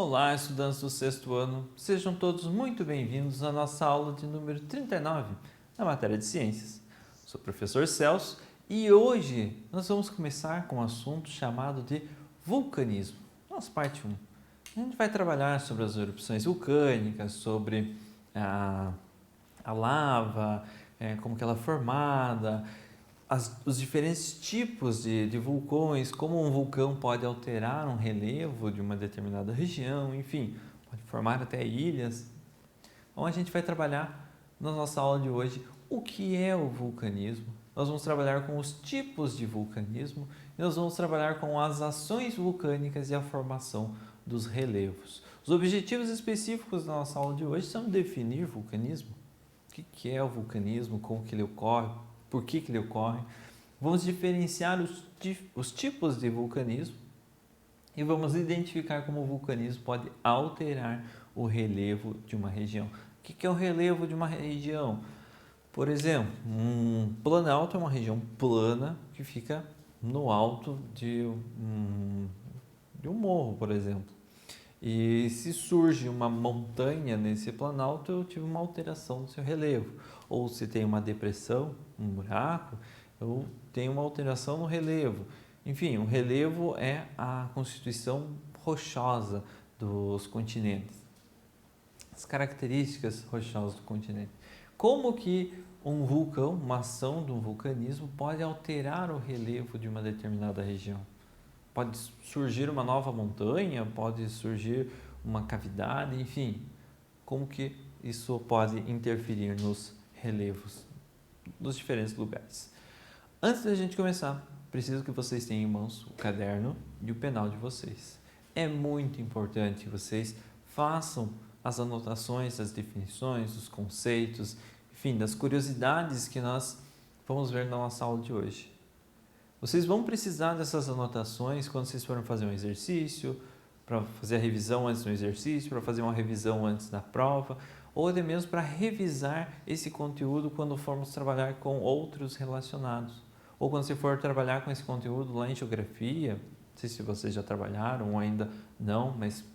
Olá, estudantes do sexto ano, sejam todos muito bem-vindos à nossa aula de número 39, na matéria de Ciências. Sou o professor Celso e hoje nós vamos começar com um assunto chamado de vulcanismo, nossa parte 1. A gente vai trabalhar sobre as erupções vulcânicas, sobre a lava, como que ela é formada, os diferentes tipos de vulcões, como um vulcão pode alterar um relevo de uma determinada região, enfim, pode formar até ilhas. Então a gente vai trabalhar na nossa aula de hoje o que é o vulcanismo. Nós vamos trabalhar com os tipos de vulcanismo e nós vamos trabalhar com as ações vulcânicas e a formação dos relevos. Os objetivos específicos da nossa aula de hoje são definir vulcanismo. O que é o vulcanismo, como que ele ocorre, por que ele ocorre. Vamos diferenciar os tipos de vulcanismo e vamos identificar como o vulcanismo pode alterar o relevo de uma região. O que é o relevo de uma região? Por exemplo, um planalto é uma região plana que fica no alto de um morro, por exemplo. E se surge uma montanha nesse planalto, eu tive uma alteração do seu relevo. Ou se tem uma depressão, um buraco, eu tenho uma alteração no relevo. Enfim, o relevo é a constituição rochosa dos continentes. As características rochosas do continente. Como que um vulcão, uma ação de um vulcanismo, pode alterar o relevo de uma determinada região? Pode surgir uma nova montanha, pode surgir uma cavidade, enfim, como que isso pode interferir nos relevos dos diferentes lugares. Antes da gente começar, preciso que vocês tenham em mãos o caderno e o penal de vocês. É muito importante que vocês façam as anotações, as definições, os conceitos, enfim, das curiosidades que nós vamos ver na nossa aula de hoje. Vocês vão precisar dessas anotações quando vocês forem fazer um exercício, para fazer a revisão antes do exercício, para fazer uma revisão antes da prova, ou até mesmo para revisar esse conteúdo quando formos trabalhar com outros relacionados. Ou quando você for trabalhar com esse conteúdo lá em geografia, não sei se vocês já trabalharam ou ainda não, mas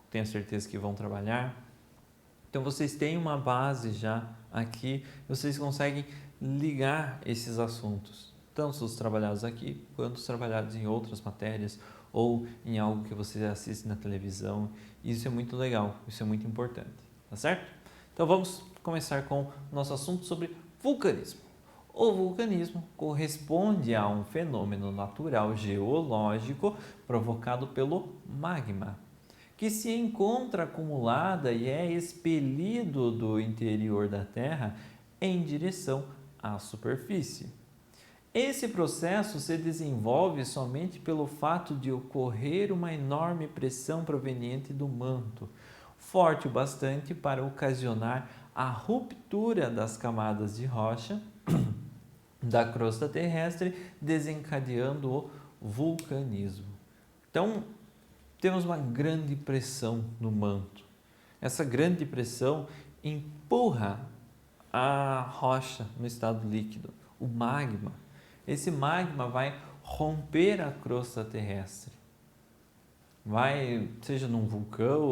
tenho certeza que vão trabalhar. Então vocês têm uma base já aqui, vocês conseguem ligar esses assuntos, tanto os trabalhados aqui, quanto os trabalhados em outras matérias ou em algo que você assiste na televisão. Isso é muito legal, isso é muito importante, tá certo? Então vamos começar com o nosso assunto sobre vulcanismo. O vulcanismo corresponde a um fenômeno natural geológico provocado pelo magma, que se encontra acumulada e é expelido do interior da Terra em direção à superfície. Esse processo se desenvolve somente pelo fato de ocorrer uma enorme pressão proveniente do manto, forte o bastante para ocasionar a ruptura das camadas de rocha da crosta terrestre, desencadeando o vulcanismo. Então, temos uma grande pressão no manto. Essa grande pressão empurra a rocha no estado líquido, o magma. Esse magma vai romper a crosta terrestre. Seja num vulcão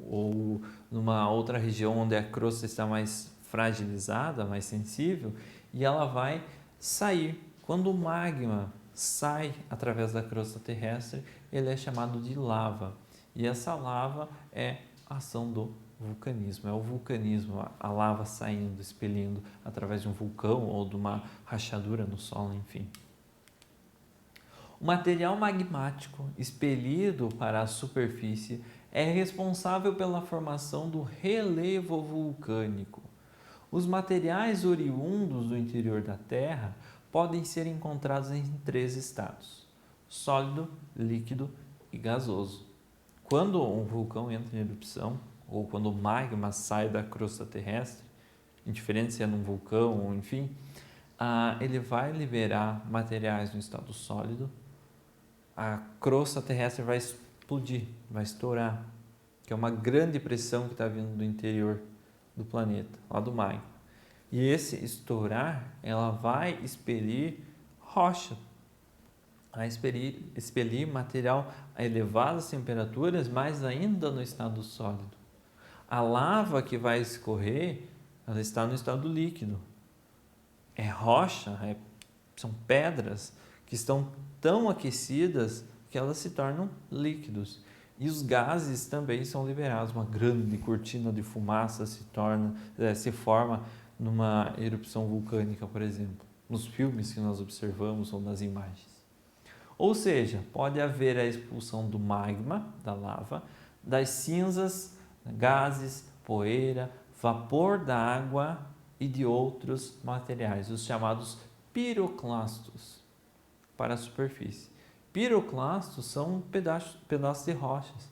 ou numa outra região onde a crosta está mais fragilizada, mais sensível, e ela vai sair. Quando o magma sai através da crosta terrestre, ele é chamado de lava. E essa lava é a ação do vulcanismo, é o vulcanismo, a lava saindo, expelindo através de um vulcão ou de uma rachadura no solo, enfim. O material magmático expelido para a superfície é responsável pela formação do relevo vulcânico. Os materiais oriundos do interior da Terra podem ser encontrados em 3 estados: sólido, líquido e gasoso. Quando um vulcão entra em erupção, ou quando o magma sai da crosta terrestre, indiferente se é num vulcão ou enfim, ele vai liberar materiais no estado sólido, a crosta terrestre vai explodir, vai estourar, que é uma grande pressão que está vindo do interior do planeta, lá do magma. E esse estourar, ela vai expelir rocha. a expelir material a elevadas temperaturas, mas ainda no estado sólido. A lava que vai escorrer, ela está no estado líquido. É rocha, são pedras que estão tão aquecidas que elas se tornam líquidos. E os gases também são liberados. Uma grande cortina de fumaça se forma numa erupção vulcânica, por exemplo, nos filmes que nós observamos ou nas imagens. Ou seja, pode haver a expulsão do magma, da lava, das cinzas, gases, poeira, vapor da água e de outros materiais, os chamados piroclastos, para a superfície. Piroclastos são pedaços de rochas.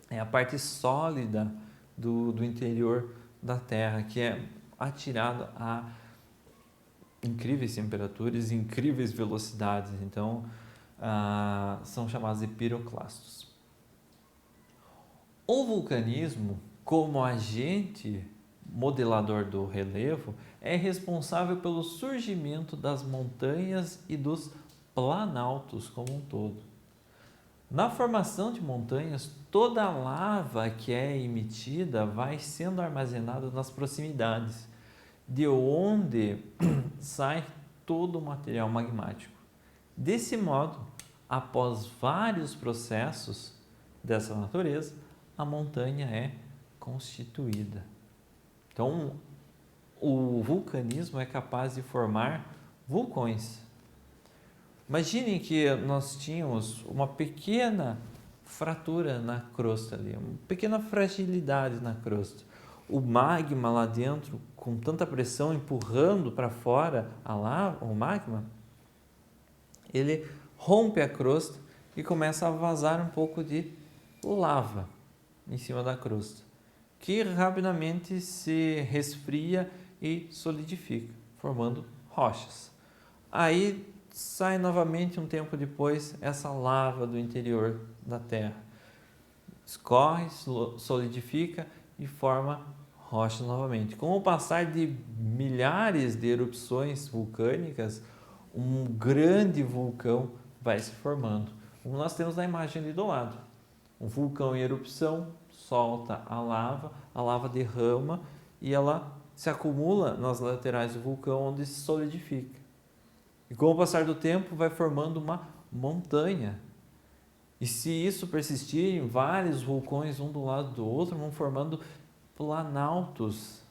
É a parte sólida do interior da Terra, que é atirada a incríveis temperaturas e incríveis velocidades. Então, são chamados de piroclastos. O vulcanismo, como agente modelador do relevo, é responsável pelo surgimento das montanhas e dos planaltos como um todo. Na formação de montanhas, toda a lava que é emitida vai sendo armazenada nas proximidades, de onde sai todo o material magmático. Desse modo, após vários processos dessa natureza, a montanha é constituída. Então, o vulcanismo é capaz de formar vulcões. Imaginem que nós tínhamos uma pequena fratura na crosta ali, uma pequena fragilidade na crosta. O magma lá dentro, com tanta pressão empurrando para fora a lava, o magma, ele rompe a crosta e começa a vazar um pouco de lava em cima da crosta, que rapidamente se resfria e solidifica, formando rochas. Aí sai novamente um tempo depois essa lava do interior da Terra, escorre, solidifica e forma rocha novamente. Com o passar de milhares de erupções vulcânicas, um grande vulcão vai se formando. Como nós temos na imagem ali do lado. Um vulcão em erupção solta a lava derrama e ela se acumula nas laterais do vulcão, onde se solidifica. E com o passar do tempo vai formando uma montanha. E se isso persistir, vários vulcões um do lado do outro vão formando planaltos.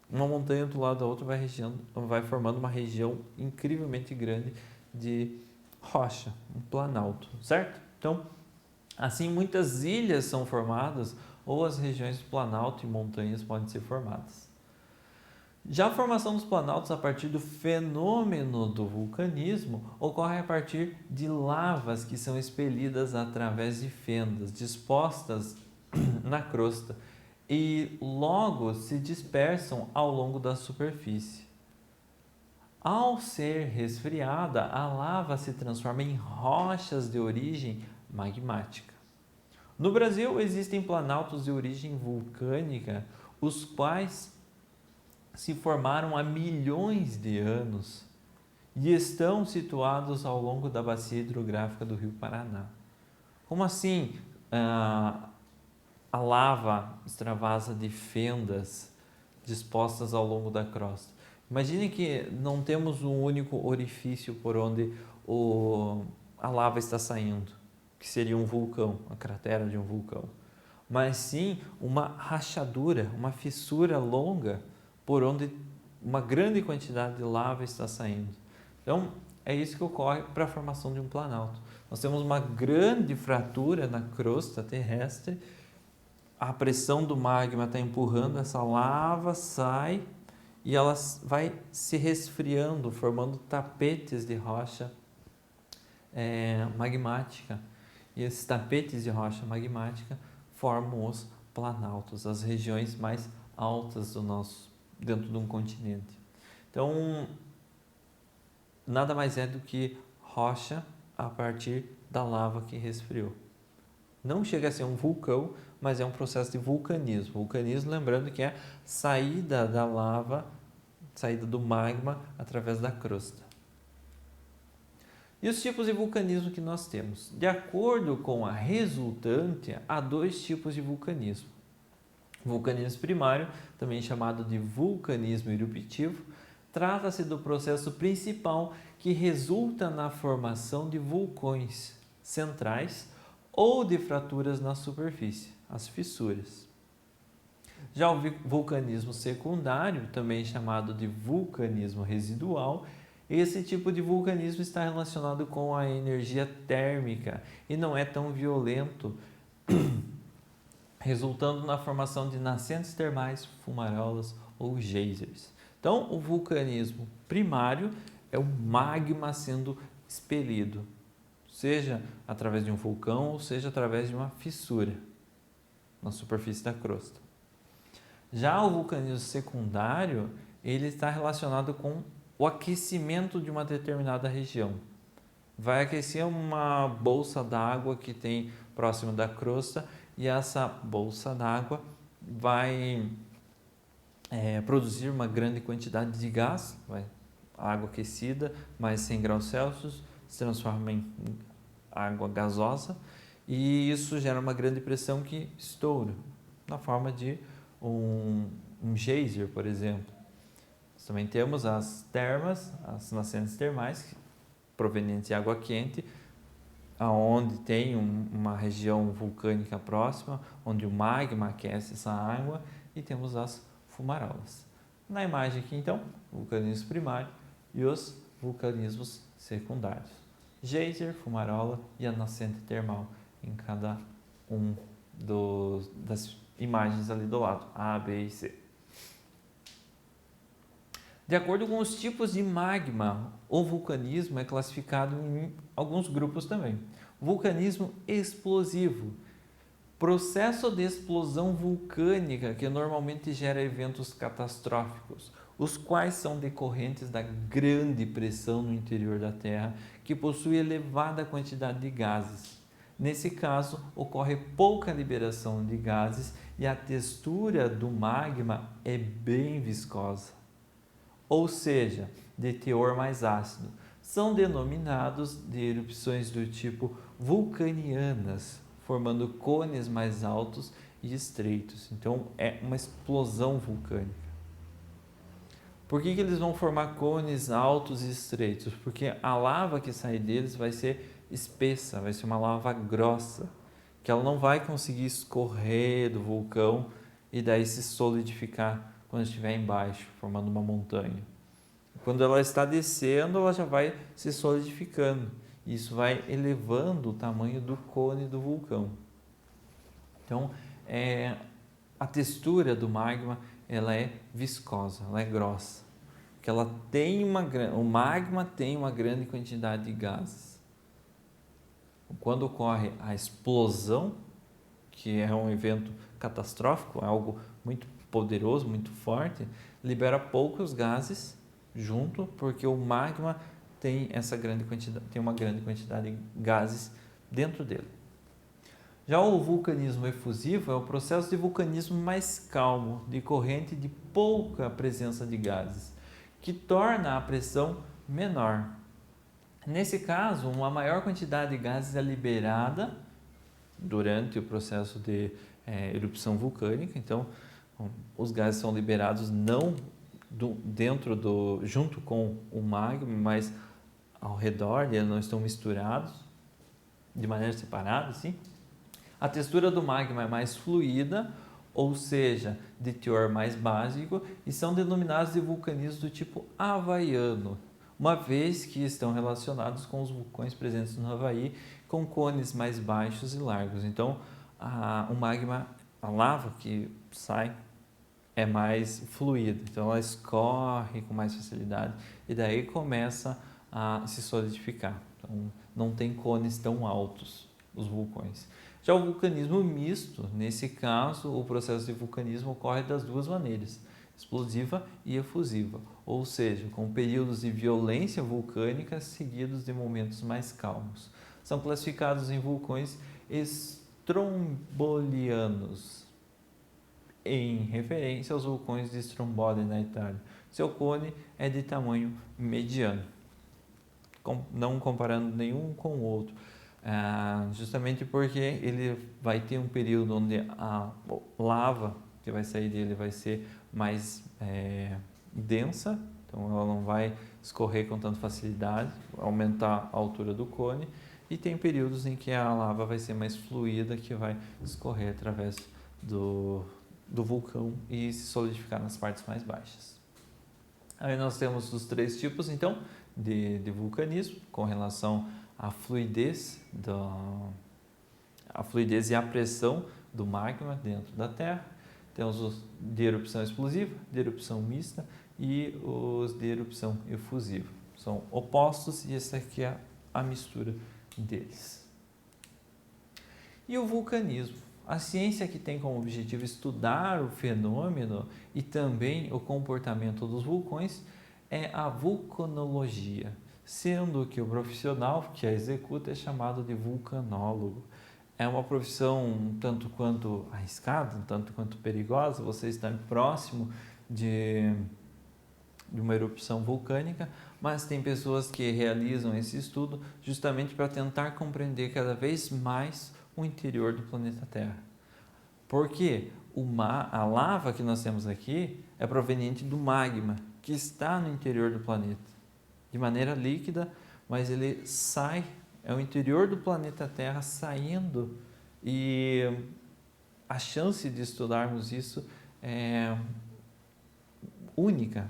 Uma montanha do lado da outra vai formando uma região incrivelmente grande de rocha, um planalto, certo? Então, assim muitas ilhas são formadas ou as regiões do planalto e montanhas podem ser formadas. Já a formação dos planaltos a partir do fenômeno do vulcanismo ocorre a partir de lavas que são expelidas através de fendas dispostas na crosta e logo se dispersam ao longo da superfície. Ao ser resfriada, a lava se transforma em rochas de origem magmática. No Brasil existem planaltos de origem vulcânica, os quais se formaram há milhões de anos e estão situados ao longo da bacia hidrográfica do Rio Paraná. Como assim a lava extravasa de fendas dispostas ao longo da crosta? Imagine que não temos um único orifício por onde a lava está saindo, que seria um vulcão, a cratera de um vulcão, mas sim uma rachadura, uma fissura longa por onde uma grande quantidade de lava está saindo. Então, é isso que ocorre para a formação de um planalto. Nós temos uma grande fratura na crosta terrestre, a pressão do magma está empurrando essa lava, sai e ela vai se resfriando, formando tapetes de rocha magmática. E esses tapetes de rocha magmática formam os planaltos, as regiões mais altas dentro de um continente. Então, nada mais é do que rocha a partir da lava que resfriou. Não chega a ser um vulcão, mas é um processo de vulcanismo. Vulcanismo, lembrando que é saída da lava, saída do magma através da crosta. E os tipos de vulcanismo que nós temos? De acordo com a resultante, há dois tipos de vulcanismo. Vulcanismo primário, também chamado de vulcanismo eruptivo, trata-se do processo principal que resulta na formação de vulcões centrais ou de fraturas na superfície, as fissuras. Já o vulcanismo secundário, também chamado de vulcanismo residual, esse tipo de vulcanismo está relacionado com a energia térmica e não é tão violento, resultando na formação de nascentes termais, fumarolas ou geysers. Então, o vulcanismo primário é o magma sendo expelido, seja através de um vulcão ou seja através de uma fissura na superfície da crosta. Já o vulcanismo secundário, ele está relacionado com o aquecimento de uma determinada região. Vai aquecer uma bolsa d'água que tem próximo da crosta e essa bolsa d'água vai produzir uma grande quantidade de gás, a água aquecida, mais 100 graus Celsius, se transforma em água gasosa e isso gera uma grande pressão que estoura, na forma de um geyser, por exemplo. Nós também temos as termas, as nascentes termais, provenientes de água quente, aonde tem uma região vulcânica próxima, onde o magma aquece essa água, e temos as fumarolas. Na imagem aqui, então, o vulcanismo primário e os vulcanismos secundários. Geyser, fumarola e a nascente termal em cada um das imagens ali do lado, A, B e C. De acordo com os tipos de magma, o vulcanismo é classificado em alguns grupos também. Vulcanismo explosivo, processo de explosão vulcânica que normalmente gera eventos catastróficos, os quais são decorrentes da grande pressão no interior da Terra, que possui elevada quantidade de gases. Nesse caso, ocorre pouca liberação de gases e a textura do magma é bem viscosa, ou seja, de teor mais ácido. São denominados de erupções do tipo vulcanianas, formando cones mais altos e estreitos. Então, é uma explosão vulcânica. Por que eles vão formar cones altos e estreitos? Porque a lava que sai deles vai ser espessa, vai ser uma lava grossa, que ela não vai conseguir escorrer do vulcão e daí se solidificar quando estiver embaixo, formando uma montanha. Quando ela está descendo, ela já vai se solidificando. Isso vai elevando o tamanho do cone do vulcão. Então, a textura do magma ela é viscosa, ela é grossa, porque o magma tem uma grande quantidade de gases. Quando ocorre a explosão, que é um evento catastrófico, é algo muito poderoso, muito forte, libera poucos gases junto, porque o magma tem uma grande quantidade de gases dentro dele. Já o vulcanismo efusivo é o processo de vulcanismo mais calmo, decorrente de pouca presença de gases, que torna a pressão menor. Nesse caso, uma maior quantidade de gases é liberada durante o processo de erupção vulcânica. Então, os gases são liberados não junto com o magma, mas ao redor, eles não estão misturados de maneira separada, sim. A textura do magma é mais fluida, ou seja, de teor mais básico, e são denominados de vulcanismos do tipo havaiano, uma vez que estão relacionados com os vulcões presentes no Havaí, com cones mais baixos e largos. Então, o magma, a lava que sai, é mais fluida, então ela escorre com mais facilidade e daí começa a se solidificar. Então, não tem cones tão altos os vulcões. Já o vulcanismo misto, nesse caso, o processo de vulcanismo ocorre das duas maneiras, explosiva e efusiva, ou seja, com períodos de violência vulcânica seguidos de momentos mais calmos. São classificados em vulcões strombolianos, em referência aos vulcões de Stromboli na Itália. Seu cone é de tamanho mediano. não comparando nenhum com o outro, justamente porque ele vai ter um período onde a lava que vai sair dele vai ser mais densa, então ela não vai escorrer com tanta facilidade, aumentar a altura do cone, e tem períodos em que a lava vai ser mais fluida, que vai escorrer através do vulcão e se solidificar nas partes mais baixas. Aí nós temos os 3 tipos, então, de vulcanismo, com relação à fluidez, e à pressão do magma dentro da Terra. Temos os de erupção explosiva, de erupção mista e os de erupção efusiva. São opostos e essa aqui é a mistura deles. E o vulcanismo? A ciência que tem como objetivo estudar o fenômeno e também o comportamento dos vulcões é a vulcanologia, sendo que o profissional que a executa é chamado de vulcanólogo. É uma profissão um tanto quanto arriscada, um tanto quanto perigosa, você está próximo de uma erupção vulcânica, mas tem pessoas que realizam esse estudo justamente para tentar compreender cada vez mais o interior do planeta Terra. Porque a lava que nós temos aqui é proveniente do magma que está no interior do planeta, de maneira líquida, mas ele sai, é o interior do planeta Terra saindo, e a chance de estudarmos isso é única.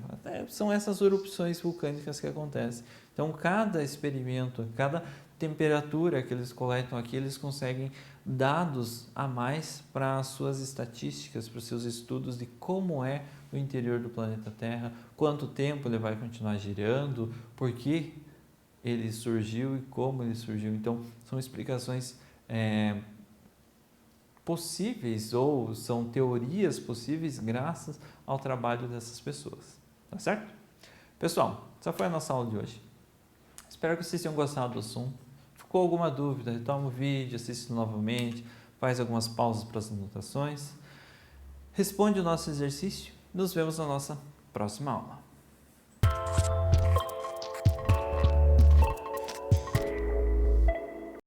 São essas erupções vulcânicas que acontecem. Então, cada experimento, cada temperatura que eles coletam aqui, eles conseguem dados a mais para as suas estatísticas, para os seus estudos de como é o interior do planeta Terra, quanto tempo ele vai continuar girando, por que ele surgiu e como ele surgiu. Então, são explicações possíveis, ou são teorias possíveis graças ao trabalho dessas pessoas. Tá certo? Pessoal, essa foi a nossa aula de hoje. Espero que vocês tenham gostado do assunto. Ficou alguma dúvida? Retoma o vídeo, assiste novamente, faz algumas pausas para as anotações. Responde o nosso exercício. Nos vemos na nossa próxima aula.